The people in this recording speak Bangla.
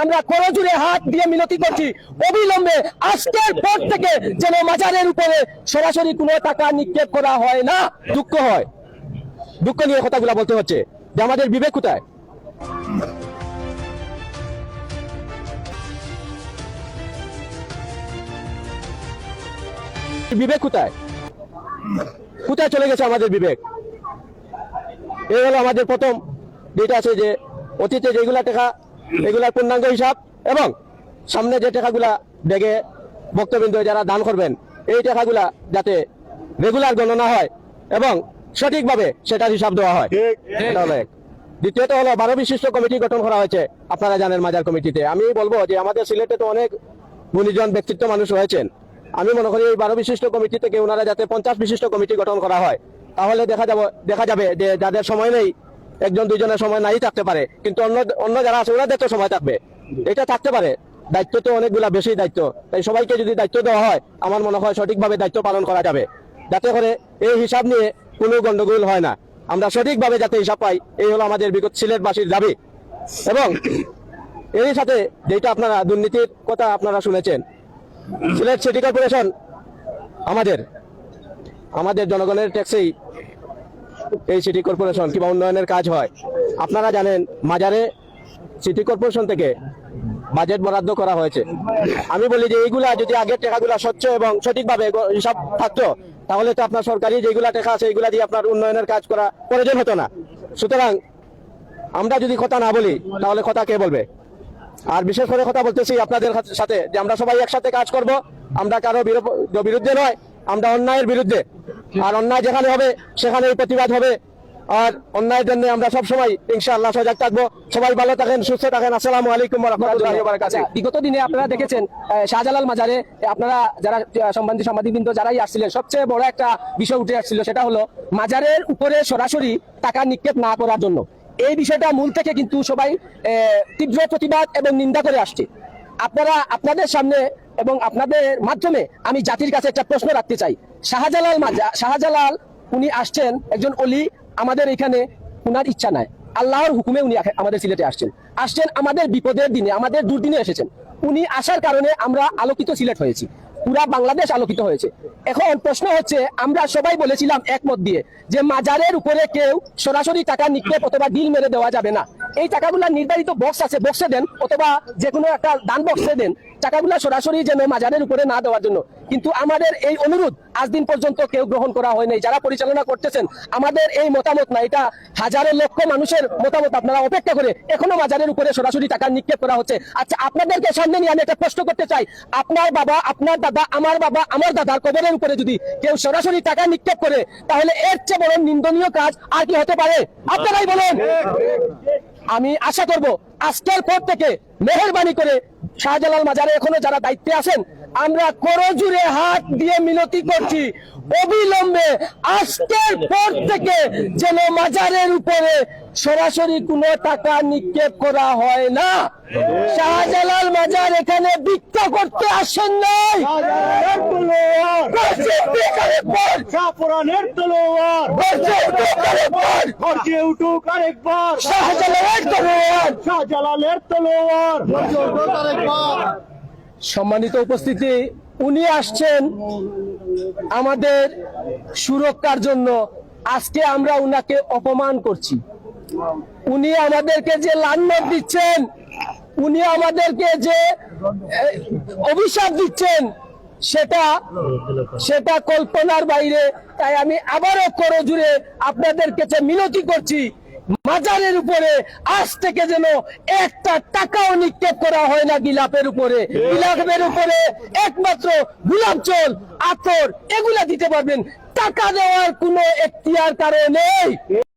আমরা করজোড়ে হাত দিয়ে মিনতি করছি অবিলম্বে আজকের পর থেকে যেন মাজারের উপরে সরাসরি কোনো টাকা নিক্ষেপ করা হয় না। দুঃখ হয়, দুঃখ নিয়ে কথাগুলো বলতে হচ্ছে যে আমাদের বিবেক কোথায়? বিবেক কোথায়? কোথায় চলে গেছে আমাদের বিবেক? এই হলো আমাদের প্রথম যেটা আছে যে অতীতে যেগুলা টাকা এগুলার পূর্ণাঙ্গ হিসাব এবং সামনে যে টাকাগুলা ব্যাগে ভক্তবৃন্দ যারা দান করবেন এই টাকাগুলা যাতে রেগুলার গণনা হয় এবং সঠিকভাবে সেটার হিসাব দেওয়া হয়। এটা হলো এক। দ্বিতীয়ত হলো 12 বিশিষ্ট কমিটি গঠন করা হয়েছে, আপনারা জানেন মাজার কমিটিতে। আমি বলবো যে আমাদের সিলেটে তো অনেক গুণীজন ব্যক্তিত্ব মানুষ রয়েছেন, আমি মনে করি এই 12 বিশিষ্ট কমিটি থেকে ওনারা যাতে 50 বিশিষ্ট কমিটি গঠন করা হয়, তাহলে দেখা যাবে যে যাদের সময় নেই, একজন দুইজনের সময় নাই থাকতে পারে, কিন্তু অন্য যারা আছে ওনাদের তো সময় থাকবে। এটা থাকতে পারে, দায়িত্ব তো অনেকগুলা বেশি দায়িত্ব, তাই সবাইকে যদি দায়িত্ব দেওয়া হয় আমার মনে হয় সঠিকভাবে দায়িত্ব পালন করা যাবে, যাতে করে এই হিসাব নিয়ে কোনো গন্ডগোল হয় না, আমরা সঠিকভাবে যাতে হিসাব পাই, এই হলো আমাদের বিগত সিলেটবাসীর দাবি। এবং এর সাথে যেটা আপনারা দুর্নীতির কথা আপনারা শুনেছেন, সিলেট সিটি কর্পোরেশন আমাদের জনগণের ট্যাক্সেই এই সিটি কর্পোরেশন কিংবা উন্নয়নের কাজ হয়। আপনারা জানেন মাজারে সিটি কর্পোরেশন থেকে বাজেট বরাদ্দ করা হয়েছে। আমি বলি যে এইগুলা যদি আগের টাকাগুলা স্বচ্ছ এবং সঠিকভাবে হিসাব থাকতো, তাহলে তো আপনার সরকারি যেগুলা টাকা আছে এইগুলা দিয়ে আপনার উন্নয়নের কাজ করা প্রয়োজন হতো না। সুতরাং আমরা যদি কথা না বলি তাহলে কথা কে বলবে? আর বিশেষ করে কথা বলতেছি আপনাদের সাথে যে আমরা সবাই একসাথে কাজ করব, আমরা কারো বিরুদ্ধে নয়, আমরা অন্যায়ের বিরুদ্ধে। আর অন্যায় যেখানে হবে সেখানেই প্রতিবাদ হবে, আর অন্যায়ের জন্য আমরা সবসময় ইনশাআল্লাহ সজাগ থাকবো। সবাই ভালো থাকেন, সুস্থ থাকেন। আসসালামু আলাইকুম ওয়া রাহমাতুল্লাহি ওয়া বারাকাতুহু। বিগত দিনে আপনারা দেখেছেন শাহজালাল মাজারে আপনারা যারা সাংবাদিকবৃন্দ যারাই আসছিলেন, সবচেয়ে বড় একটা বিষয় উঠে আসছিল, সেটা হলো মাজারের উপরে সরাসরি টাকা নিক্ষেপ না করার জন্য। এই বিষয়টা মূল থেকে কিন্তু সবাই তীব্র প্রতিবাদ এবং নিন্দা করে আসছে। আপনাদের সামনে এবং আপনাদের মাধ্যমে আমি জাতির কাছে একটা প্রশ্ন রাখতে চাই। শাহজালাল উনি আসছেন একজন অলি, আমাদের এখানে উনার ইচ্ছা নাই, আল্লাহর হুকুমে উনি আমাদের সিলেটে আসছেন আমাদের বিপদের দিনে, আমাদের দুর্দিনে এসেছেন। উনি আসার কারণে আমরা আলোকিত সিলেট হয়েছি, পুরা বাংলাদেশ আলোকিত হয়েছে। এখন প্রশ্ন হচ্ছে, আমরা সবাই বলেছিলাম একমত দিয়ে যে মাজারের উপরে কেউ সরাসরি টাকা নিক্ষেপ অথবা ডিল মেরে দেওয়া যাবে না। এই টাকাগুলা নির্ধারিত বক্স আছে, বক্সে দেন অথবা যে কোনো একটা দান বক্সে দেন, টাকাগুলা সরাসরি যেন মাজারের উপরে না দেওয়ার জন্য। কিন্তু আমাদের এই অনুরোধ আজ দিন পর্যন্ত কেউ গ্রহণ করা হয় নাই। যারা পরিচালনা করতেছেন, আমাদের এই মতামত না, এটা হাজারো লক্ষ মানুষের মতামত, আপনারা অপেক্ষা করে এখনো মাজারের উপরে সরাসরি টাকা নিক্ষেপ করা হচ্ছে। আচ্ছা, আপনাদেরকে সামনে নিয়ে আমি একটা প্রশ্ন করতে চাই, আপনার বাবা, আপনার দাদা, আমার বাবা, আমার দাদার কবরের উপরে যদি কেউ সরাসরি টাকা নিক্ষেপ করে, তাহলে এর চেয়ে বড় নিন্দনীয় কাজ আর কি হতে পারে? আপনারাই বলেন। আমি আশা করব আজকের পর থেকে মেহেরবানি করে শাহজালাল মাজারে এখনো যারা দায়িত্বে আছেন, আমরা করজোড়ে হাত দিয়ে মিনতি করছি অবিলম্বে আজকের পর থেকে যেন মাজারের উপরে সরাসরি কোনো টাকা নিক্ষেপ করা হয় না। শাহজালাল মাজার এখানে ভিক্ষা করতে আসেন নাই, সম্মানিত উপস্থিতি, উনি আসছেন আমাদের সুরক্ষার জন্য। আজকে আমরা উনাকে অপমান করছি, উনি আমাদেরকে যে লাঞ্ছনা দিচ্ছেন, উনি আমাদেরকে যে অভিশাপ দিচ্ছেন, সেটা কল্পনার বাইরে। তাই আমি আবারও করজোড়ে আপনাদের কাছে মিনতি করছি, মাজারের উপরে আজ থেকে যেন একটা টাকাও নিক্ষেপ করা হয় না গিলাপের উপরে। গিলাপের উপরে একমাত্র গোলাপ জল, আতর এগুলা দিতে পারবেন, টাকা দেওয়ার কোনো এখতিয়ার কারো নেই।